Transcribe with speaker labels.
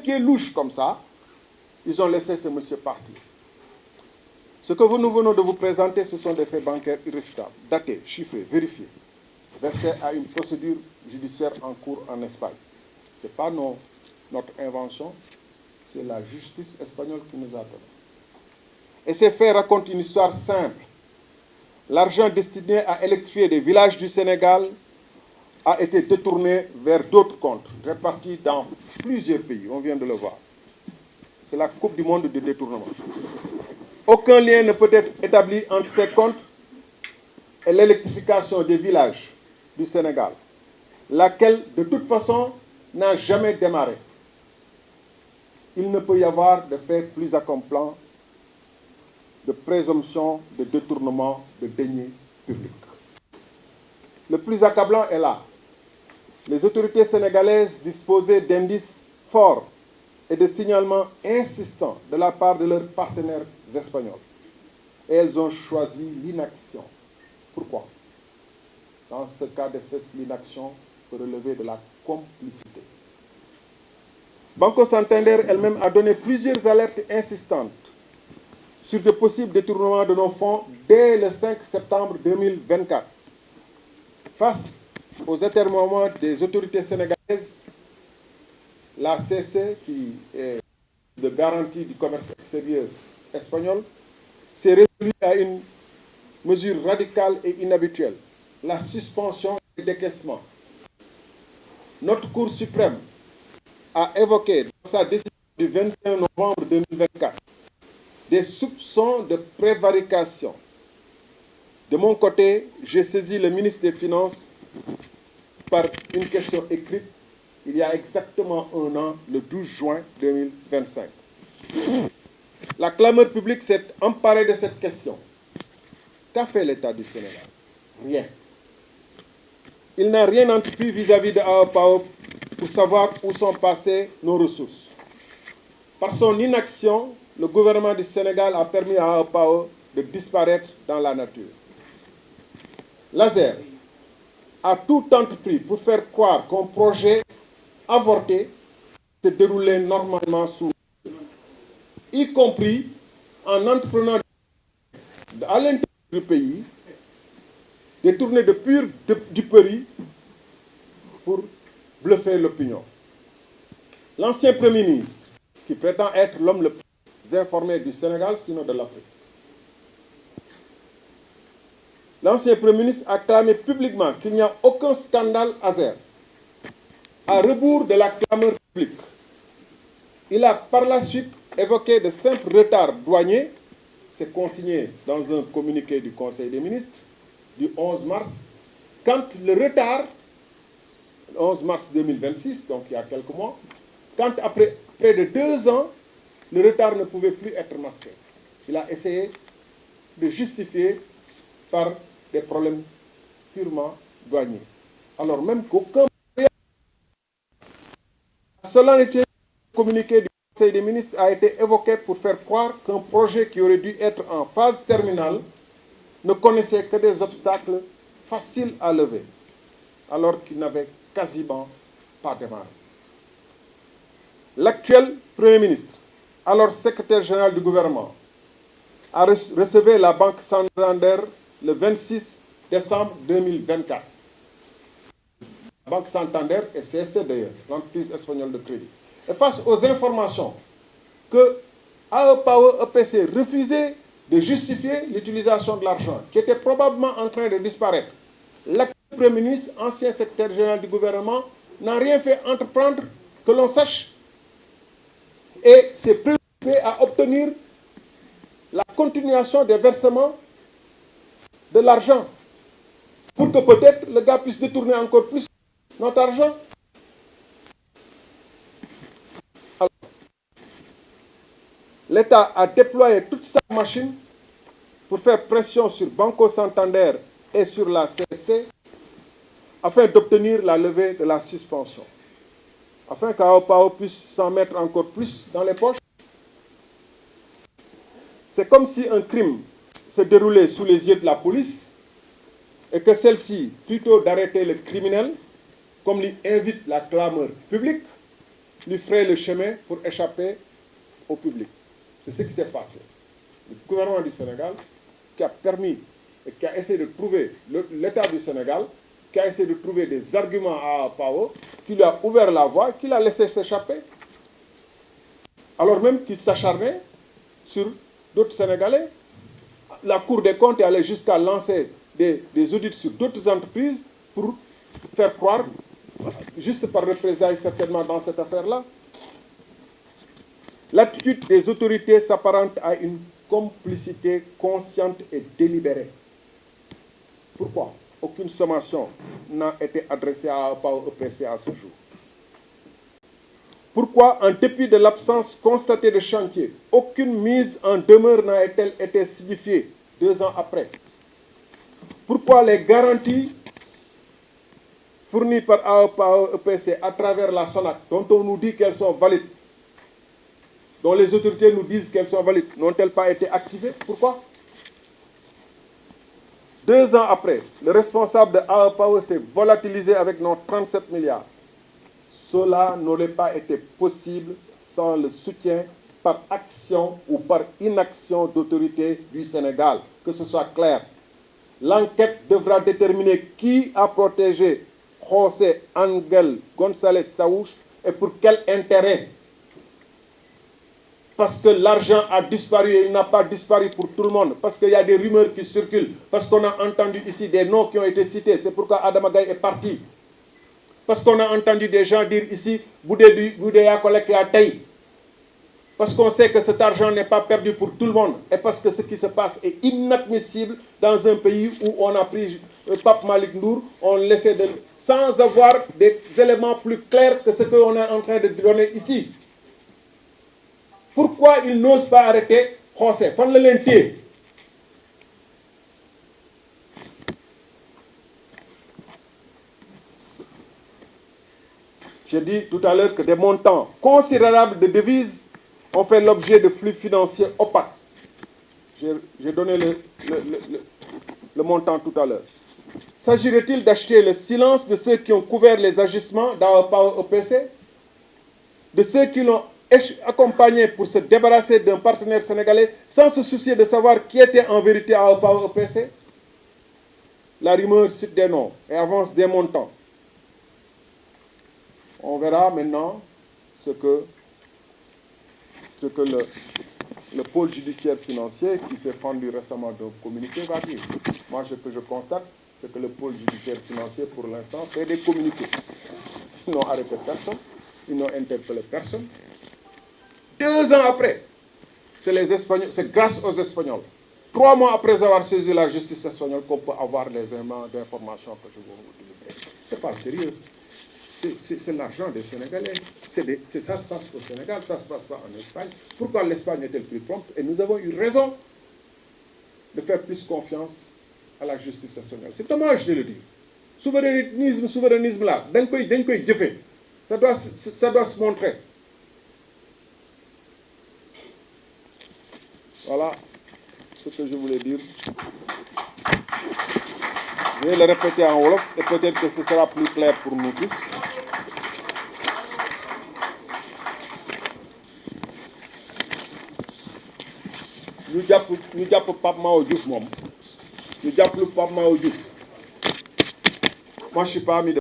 Speaker 1: qui est louche comme ça, ils ont laissé ce monsieur partir. Ce que nous venons de vous présenter, ce sont des faits bancaires irréfutables, datés, chiffrés, vérifiés, versés à une procédure judiciaire en cours en Espagne. Ce n'est pas notre invention, c'est la justice espagnole qui nous a donné. Et ces faits racontent une histoire simple. L'argent destiné à électrifier des villages du Sénégal a été détourné vers d'autres comptes, répartis dans plusieurs pays, on vient de le voir. C'est la Coupe du monde du détournement. Aucun lien ne peut être établi entre ces comptes et l'électrification des villages du Sénégal, laquelle, de toute façon, n'a jamais démarré. Il ne peut y avoir de fait plus accomplant de présomption de détournement de deniers publics. Le plus accablant est là. Les autorités sénégalaises disposaient d'indices forts et de signalements insistants de la part de leurs partenaires espagnols. Et elles ont choisi l'inaction. Pourquoi? Dans ce cas d'espèce, l'inaction peut relever de la complicité. Banco Santander elle-même a donné plusieurs alertes insistantes sur de possibles détournements de nos fonds dès le 5 septembre 2024. Face aux atermoiements des autorités sénégalaises, la CC, qui est de garantie du commerce extérieur espagnol, s'est résolue à une mesure radicale et inhabituelle, la suspension des décaissements. Notre Cour suprême a évoqué dans sa décision du 21 novembre 2024 des soupçons de prévarication. De mon côté, j'ai saisi le ministre des Finances par une question écrite il y a exactement un an, le 12 juin 2025. La clameur publique s'est emparée de cette question. Qu'a fait l'État du Sénégal? Rien. Il n'a rien entrepris vis-à-vis de AOPAO pour savoir où sont passées nos ressources. Par son inaction, le gouvernement du Sénégal a permis à AOPAO de disparaître dans la nature. L'ASER a tout entrepris pour faire croire qu'un projet avorté se déroulait normalement sous, y compris en entreprenant à l'intérieur du pays des tournées de pur du péri pour bluffer l'opinion. L'ancien Premier ministre, qui prétend être l'homme le plus informé du Sénégal, sinon de l'Afrique, l'ancien Premier ministre a clamé publiquement qu'il n'y a aucun scandale ASER, à rebours de la clameur publique. Il a par la suite évoqué de simples retards douaniers, c'est consigné dans un communiqué du Conseil des ministres du 11 mars, quand le retard, le 11 mars 2026, donc il y a quelques mois, quand après près de 2 ans, le retard ne pouvait plus être masqué. Il a essayé de justifier par des problèmes purement douaniers. Alors même qu'aucun solennité communiqué du Conseil des ministres a été évoqué pour faire croire qu'un projet qui aurait dû être en phase terminale ne connaissait que des obstacles faciles à lever, alors qu'il n'avait quasiment pas démarré. L'actuel Premier ministre, alors secrétaire général du gouvernement, a recevé la Banque Santander le 26 décembre 2024. La Banque Santander est CSC d'ailleurs, l'entreprise espagnole de crédit. Et face aux informations que AOPAO EPC refusait de justifier l'utilisation de l'argent, qui était probablement en train de disparaître, l'actuel Premier ministre, ancien secrétaire général du gouvernement, n'a rien fait entreprendre que l'on sache et s'est préoccupé à obtenir la continuation des versements de l'argent pour que peut-être le gars puisse détourner encore plus notre argent. L'État a déployé toute sa machine pour faire pression sur Banco Santander et sur la CSC afin d'obtenir la levée de la suspension, afin qu'AOPAO puisse s'en mettre encore plus dans les poches. C'est comme si un crime se déroulait sous les yeux de la police et que celle-ci, plutôt d'arrêter le criminel, comme l'y invite la clameur publique, lui fraye le chemin pour échapper au public. C'est ce qui s'est passé. Le gouvernement du Sénégal qui a permis et qui a essayé de trouver, l'État du Sénégal, qui a essayé de trouver des arguments à Pao, qui lui a ouvert la voie, qui l'a laissé s'échapper. Alors même qu'il s'acharnait sur d'autres Sénégalais. La Cour des comptes est allée jusqu'à lancer des audits sur d'autres entreprises pour faire croire, juste par représailles certainement dans cette affaire-là. L'attitude des autorités s'apparente à une complicité consciente et délibérée. Pourquoi aucune sommation n'a été adressée à Pao EPC à ce jour? Pourquoi, en dépit de l'absence constatée de chantier, aucune mise en demeure n'a-t-elle été signifiée 2 ans après? Pourquoi les garanties fournies par Pao EPC à travers la SONAC, dont on nous dit qu'elles sont valides, dont les autorités nous disent qu'elles sont valides, n'ont-elles pas été activées? Pourquoi? 2 ans après, le responsable de AEPAO s'est volatilisé avec nos 37 milliards. Cela n'aurait pas été possible sans le soutien par action ou par inaction d'autorités du Sénégal. Que ce soit clair. L'enquête devra déterminer qui a protégé José Ángel González Taúch et pour quel intérêt. Parce que l'argent a disparu et il n'a pas disparu pour tout le monde. Parce qu'il y a des rumeurs qui circulent. Parce qu'on a entendu ici des noms qui ont été cités. C'est pourquoi Adama Gaye est parti. Parce qu'on a entendu des gens dire ici, parce qu'on sait que cet argent n'est pas perdu pour tout le monde. Et parce que ce qui se passe est inadmissible dans un pays où on a pris Pape Malick Ndour, on laissait sans avoir des éléments plus clairs que ce qu'on est en train de donner ici. Pourquoi ils n'osent pas arrêter José? Fan la leen téye. J'ai dit tout à l'heure que des montants considérables de devises ont fait l'objet de flux financiers opaques. J'ai donné le montant tout à l'heure. S'agirait-il d'acheter le silence de ceux qui ont couvert les agissements dans Pao EPC, de ceux qui l'ont accompagné pour se débarrasser d'un partenaire sénégalais sans se soucier de savoir qui était en vérité à Pao EPC? La rumeur cite des noms et avance des montants. On verra maintenant ce que le pôle judiciaire financier qui s'est fendu récemment d'un communiqué va dire. Moi, ce que je constate, c'est que le pôle judiciaire financier, pour l'instant, fait des communiqués. Ils n'ont arrêté personne, ils n'ont interpellé personne. 2 ans après, c'est grâce aux Espagnols. 3 mois après avoir saisi la justice espagnole qu'on peut avoir les éléments d'information que je vais vous délivrer. C'est pas sérieux. C'est l'argent des Sénégalais. Ça se passe au Sénégal, ça ne se passe pas en Espagne. Pourquoi l'Espagne est-elle plus prompte? Et nous avons eu raison de faire plus confiance à la justice espagnole. C'est dommage de le dire. Souverainisme là, ça doit se montrer. Voilà ce que je voulais dire. Je vais le répéter en wolof et peut-être que ce sera plus clair pour nous tous. Ñu jàpp Pape Mao Diouf moom ñu jàpp lu Pape Mao Diouf. Moi je suis pas ami de